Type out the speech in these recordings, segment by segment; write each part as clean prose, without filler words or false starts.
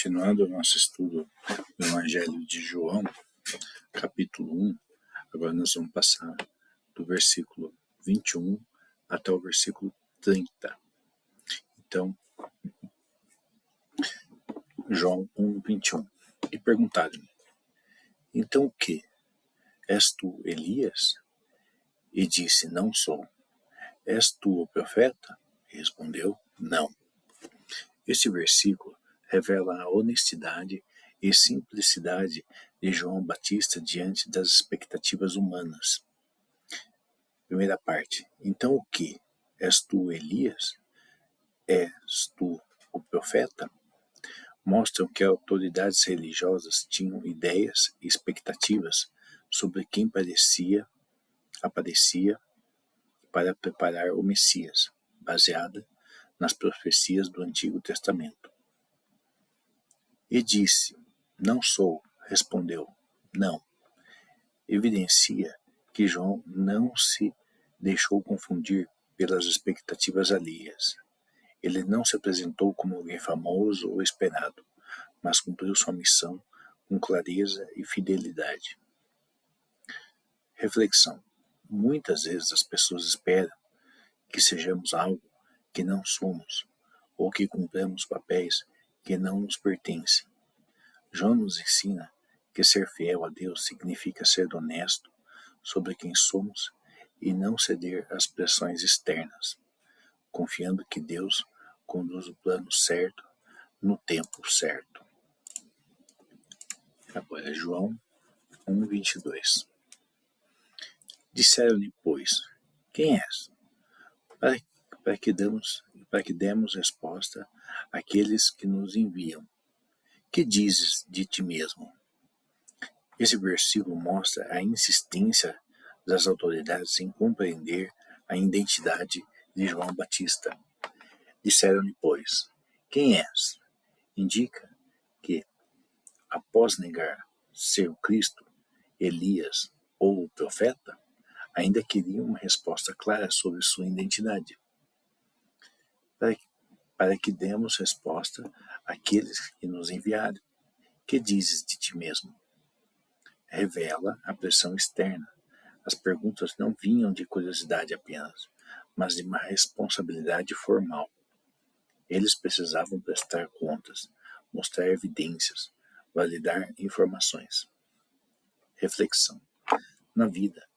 Continuando o nosso estudo do Evangelho de João, capítulo 1, agora nós vamos passar do versículo 21 até o versículo 30. Então, João 1, 21. E perguntaram-lhe: então o que? És tu Elias? E disse: não sou. És tu o profeta? E respondeu: não. Este versículo revela a honestidade e simplicidade de João Batista diante das expectativas humanas. Primeira parte. Então o que? És tu Elias? És tu o profeta? Mostram que autoridades religiosas tinham ideias e expectativas sobre quem aparecia para preparar o Messias, baseada nas profecias do Antigo Testamento. E disse: não sou. Respondeu: não. Evidencia que João não se deixou confundir pelas expectativas alheias. Ele não se apresentou como alguém famoso ou esperado, mas cumpriu sua missão com clareza e fidelidade. Reflexão. Muitas vezes as pessoas esperam que sejamos algo que não somos, ou que cumpramos papéis que não nos pertencem. João nos ensina que ser fiel a Deus significa ser honesto sobre quem somos e não ceder às pressões externas, confiando que Deus conduz o plano certo no tempo certo. Agora João 1, 22. Disseram-lhe, pois, quem és? Para que demos resposta àqueles que nos enviam. Que dizes de ti mesmo? Esse versículo mostra a insistência das autoridades em compreender a identidade de João Batista. Disseram-lhe, pois, quem és? Indica que, após negar ser o Cristo, Elias ou o profeta, ainda queriam uma resposta clara sobre sua identidade. Para que demos resposta àqueles que nos enviaram. Que dizes de ti mesmo? Revela a pressão externa. As perguntas não vinham de curiosidade apenas, mas de uma responsabilidade formal. Eles precisavam prestar contas, mostrar evidências, validar informações. Reflexão. Na vida,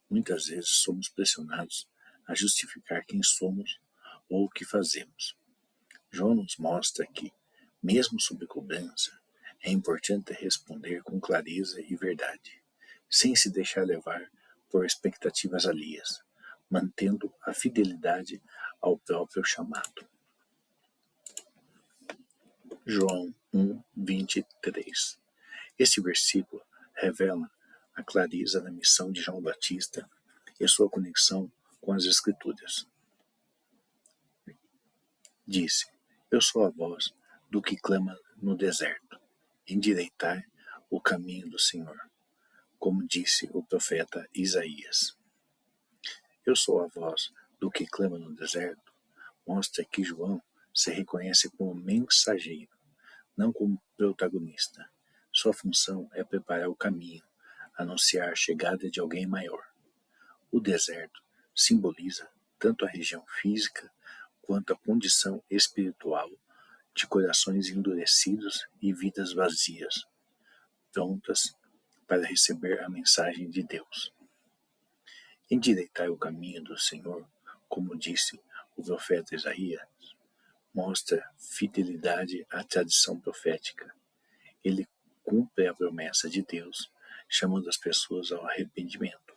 muitas vezes somos pressionados a justificar quem somos ou o que fazemos. João nos mostra que, mesmo sob cobrança, é importante responder com clareza e verdade, sem se deixar levar por expectativas alheias, mantendo a fidelidade ao próprio chamado. João 1, 23. Este versículo revela a clareza da missão de João Batista e sua conexão com as Escrituras. Disse: eu sou a voz do que clama no deserto, endireitai o caminho do Senhor, como disse o profeta Isaías. Eu sou a voz do que clama no deserto, mostra que João se reconhece como mensageiro, não como protagonista. Sua função é preparar o caminho, anunciar a chegada de alguém maior. O deserto simboliza tanto a região física quanto a condição espiritual de corações endurecidos e vidas vazias, prontas para receber a mensagem de Deus. Endireitar o caminho do Senhor, como disse o profeta Isaías, mostra fidelidade à tradição profética. Ele cumpre a promessa de Deus, chamando as pessoas ao arrependimento,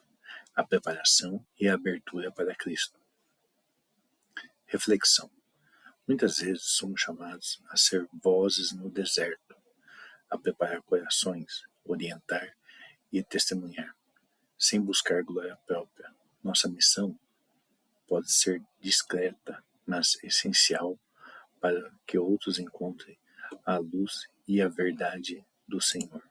à preparação e à abertura para Cristo. Reflexão. Muitas vezes somos chamados a ser vozes no deserto, a preparar corações, orientar e testemunhar, sem buscar glória própria. Nossa missão pode ser discreta, mas essencial para que outros encontrem a luz e a verdade do Senhor.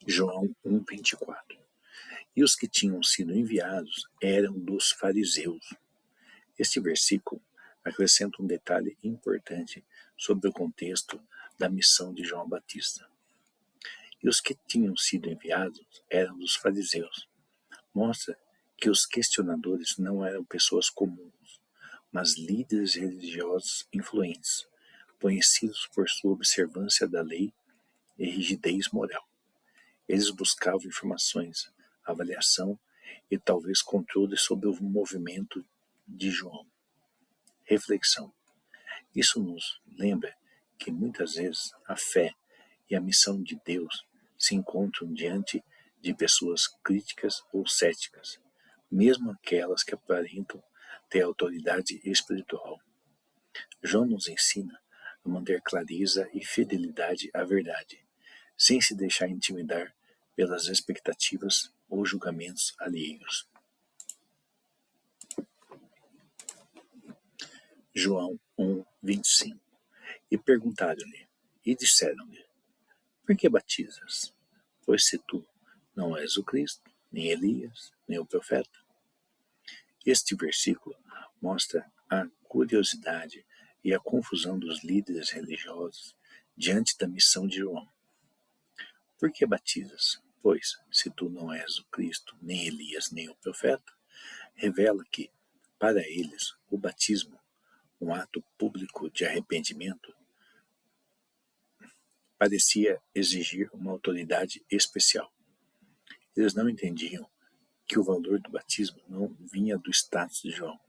João 1, 24. E os que tinham sido enviados eram dos fariseus. Este versículo acrescenta um detalhe importante sobre o contexto da missão de João Batista. E os que tinham sido enviados eram dos fariseus. Mostra que os questionadores não eram pessoas comuns, mas líderes religiosos influentes, conhecidos por sua observância da lei e rigidez moral. Eles buscavam informações, avaliação e talvez controle sobre o movimento de João. Reflexão. Isso nos lembra que muitas vezes a fé e a missão de Deus se encontram diante de pessoas críticas ou céticas, mesmo aquelas que aparentam ter autoridade espiritual. João nos ensina a manter clareza e fidelidade à verdade, sem se deixar intimidar pelas expectativas ou julgamentos alheios. João 1:25. E perguntaram-lhe, e disseram-lhe, por que batizas? Pois se tu não és o Cristo, nem Elias, nem o profeta. Este versículo mostra a curiosidade e a confusão dos líderes religiosos diante da missão de João. Por que batizas? Pois, se tu não és o Cristo, nem Elias, nem o profeta, revela que, para eles, o batismo, um ato público de arrependimento, parecia exigir uma autoridade especial. Eles não entendiam que o valor do batismo não vinha do status de João,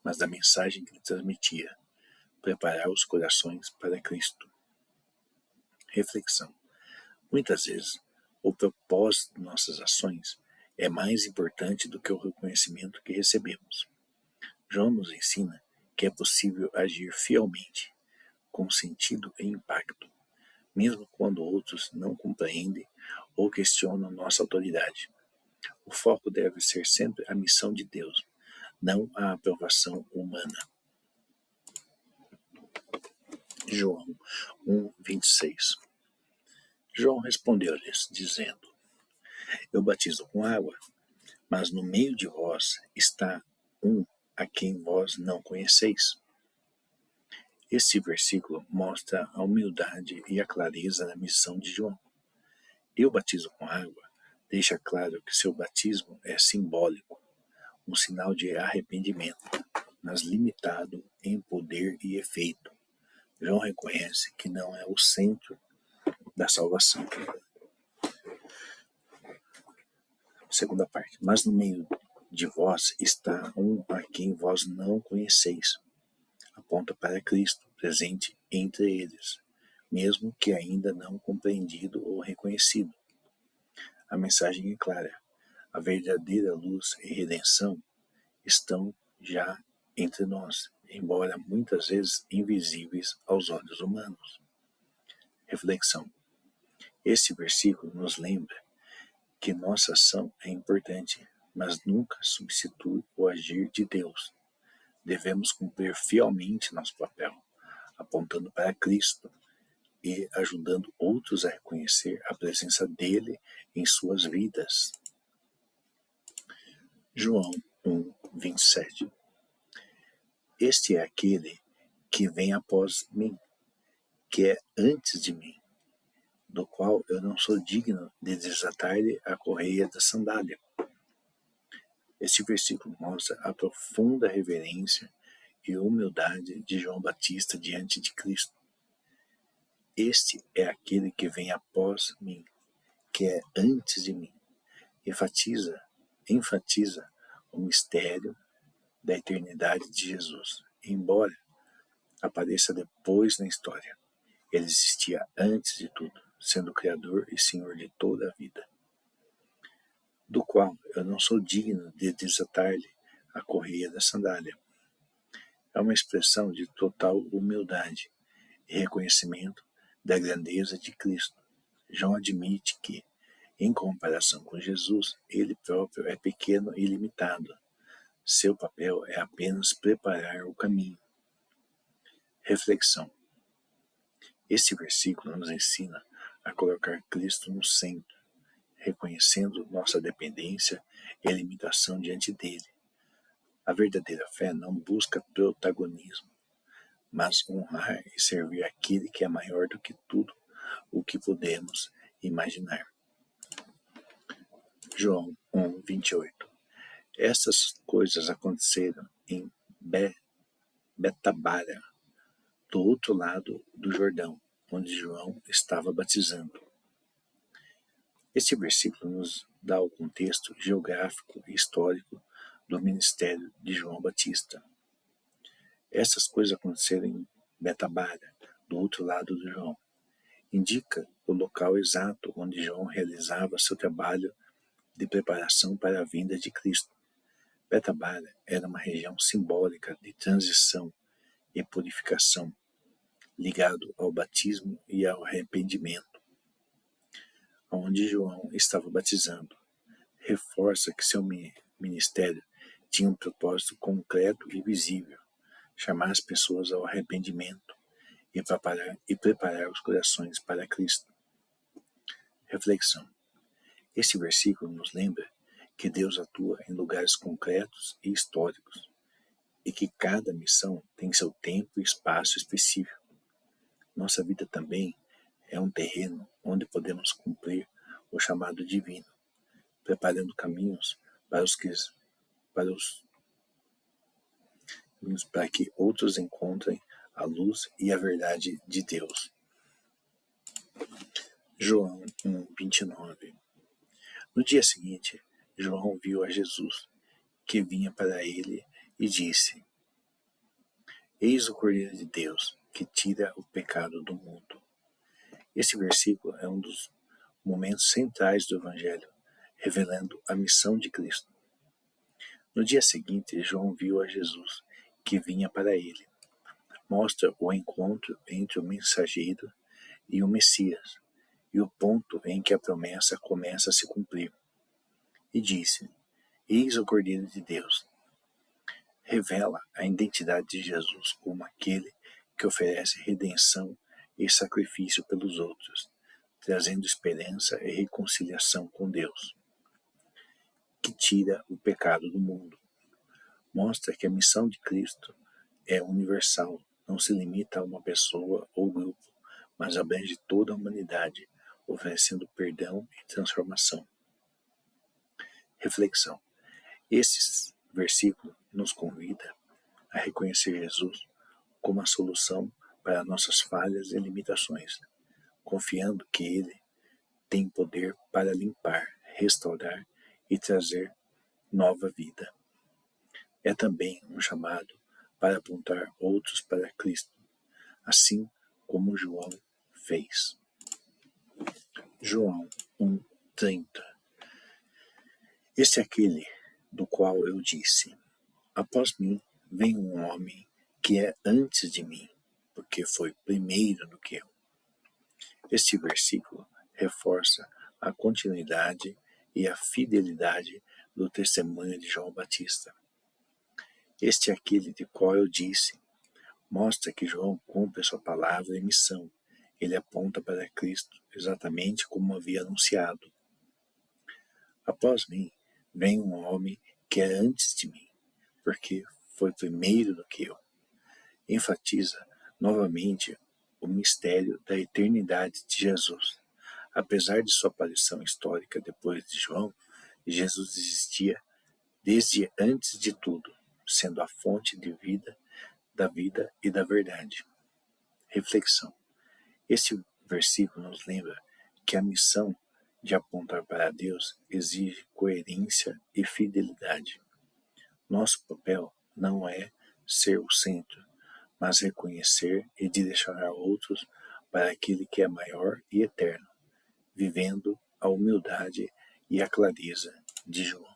mas da mensagem que ele transmitia, preparar os corações para Cristo. Reflexão. Muitas vezes, o propósito de nossas ações é mais importante do que o reconhecimento que recebemos. João nos ensina que é possível agir fielmente, com sentido e impacto, mesmo quando outros não compreendem ou questionam nossa autoridade. O foco deve ser sempre a missão de Deus, não a aprovação humana. João 1:26. João respondeu-lhes, dizendo, eu batizo com água, mas no meio de vós está um a quem vós não conheceis. Este versículo mostra a humildade e a clareza da missão de João. Eu batizo com água deixa claro que seu batismo é simbólico, um sinal de arrependimento, mas limitado em poder e efeito. João reconhece que não é o centro da salvação. Segunda parte. Mas no meio de vós está um a quem vós não conheceis. Aponta para Cristo, presente entre eles, mesmo que ainda não compreendido ou reconhecido. A mensagem é clara. A verdadeira luz e redenção estão já entre nós, embora muitas vezes invisíveis aos olhos humanos. Reflexão. Este versículo nos lembra que nossa ação é importante, mas nunca substitui o agir de Deus. Devemos cumprir fielmente nosso papel, apontando para Cristo e ajudando outros a reconhecer a presença dele em suas vidas. João 1:27. Este é aquele que vem após mim, que é antes de mim, do qual eu não sou digno de desatar-lhe a correia da sandália. Este versículo mostra a profunda reverência e humildade de João Batista diante de Cristo. Este é aquele que vem após mim, que é antes de mim. Enfatiza o mistério da eternidade de Jesus, embora apareça depois na história. Ele existia antes de tudo, sendo Criador e Senhor de toda a vida, do qual eu não sou digno de desatar-lhe a correia da sandália. É uma expressão de total humildade e reconhecimento da grandeza de Cristo. João admite que, em comparação com Jesus, ele próprio é pequeno e limitado. Seu papel é apenas preparar o caminho. Reflexão. Este versículo nos ensina a colocar Cristo no centro, reconhecendo nossa dependência e limitação diante dele. A verdadeira fé não busca protagonismo, mas honrar e servir aquele que é maior do que tudo o que podemos imaginar. João 1:28. Essas coisas aconteceram em Betabara, do outro lado do Jordão, onde João estava batizando. Este versículo nos dá o contexto geográfico e histórico do ministério de João Batista. Essas coisas aconteceram em Betabara, do outro lado do João. Indica o local exato onde João realizava seu trabalho de preparação para a vinda de Cristo. Betabara era uma região simbólica de transição e purificação, ligado ao batismo e ao arrependimento, onde João estava batizando. Reforça que seu ministério tinha um propósito concreto e visível: chamar as pessoas ao arrependimento e preparar os corações para Cristo. Reflexão. Este versículo nos lembra que Deus atua em lugares concretos e históricos, e que cada missão tem seu tempo e espaço específico. Nossa vida também é um terreno onde podemos cumprir o chamado divino, preparando caminhos para que outros encontrem a luz e a verdade de Deus. João 1:29. No dia seguinte, João viu a Jesus, que vinha para ele, e disse: Eis o Cordeiro de Deus, que tira o pecado do mundo. Esse versículo é um dos momentos centrais do Evangelho, revelando a missão de Cristo. No dia seguinte, João viu a Jesus, que vinha para ele. Mostra o encontro entre o mensageiro e o Messias, e o ponto em que a promessa começa a se cumprir. E disse: Eis o Cordeiro de Deus. Revela a identidade de Jesus como aquele que oferece redenção e sacrifício pelos outros, trazendo esperança e reconciliação com Deus, que tira o pecado do mundo. Mostra que a missão de Cristo é universal, não se limita a uma pessoa ou grupo, mas abrange toda a humanidade, oferecendo perdão e transformação. Reflexão. Esse versículo nos convida a reconhecer Jesus como a solução para nossas falhas e limitações, confiando que Ele tem poder para limpar, restaurar e trazer nova vida. É também um chamado para apontar outros para Cristo, assim como João fez. João 1:30. Este é aquele do qual eu disse: após mim vem um homem que é antes de mim, porque foi primeiro do que eu. Este versículo reforça a continuidade e a fidelidade do testemunho de João Batista. Este é aquele de qual eu disse. Mostra que João cumpre sua palavra e missão. Ele aponta para Cristo, exatamente como havia anunciado. Após mim vem um homem que é antes de mim, porque foi primeiro do que eu. Enfatiza novamente o mistério da eternidade de Jesus. Apesar de sua aparição histórica depois de João, Jesus existia desde antes de tudo, sendo a fonte de vida, da vida e da verdade. Reflexão. Este versículo nos lembra que a missão de apontar para Deus exige coerência e fidelidade. Nosso papel não é ser o centro, mas reconhecer e direcionar outros para aquele que é maior e eterno, vivendo a humildade e a clareza de João.